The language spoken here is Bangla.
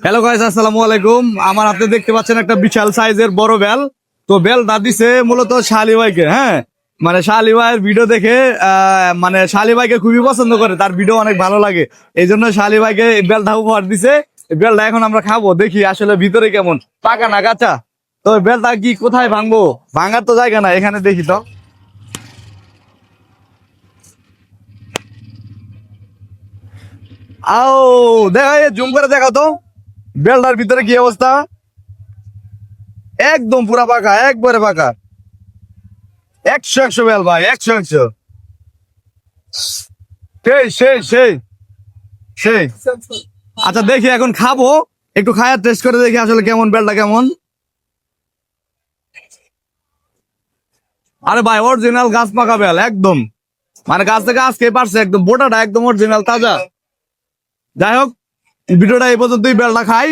হ্যালো গাইস, আসসালামু আলাইকুম। আমার আপনি দেখতে পাচ্ছেন একটা বিশাল সাইজের বড় বেল। তো বেল দা দিছে মূলত শালি ভাইকে। হ্যাঁ, মানে শালি ভাইয়ের ভিডিও দেখে মানে শালি ভাইকে খুবই পছন্দ করে, তার ভিডিও অনেক ভালো লাগে। এই জন্য শালি ভাইকে এই বেলটা উপহার দিছে। এই বেলটা এখন আমরা খাবো, দেখি আসলে ভিতরে কেমন, পাকা না কাঁচা। তো এই বেলটা কি কোথায় ভাঙবো, ভাঙার তো জায়গা না এখানে, দেখি তো। আও, দেখা জুম করে দেখাও তো বেলটার ভিতরে কি অবস্থা। একদম পুরা পাকা, একবারে পাকা। একশো একশো বেল ভাই, একশো একশো। সেই সেই সেই সেই। আচ্ছা দেখি এখন খাবো, একটু খায়া টেস্ট করে দেখি আসলে কেমন, বেলটা কেমন। আরে ভাই অরিজিনাল গাছ পাকা বেল একদম, মানে গাছ থেকে আজকে পারছে, একদম বোটাটা একদম অরিজিনাল তাজা। যাই হোক, ভিডিওটা এই পর্যন্তই, বেলটা খাই।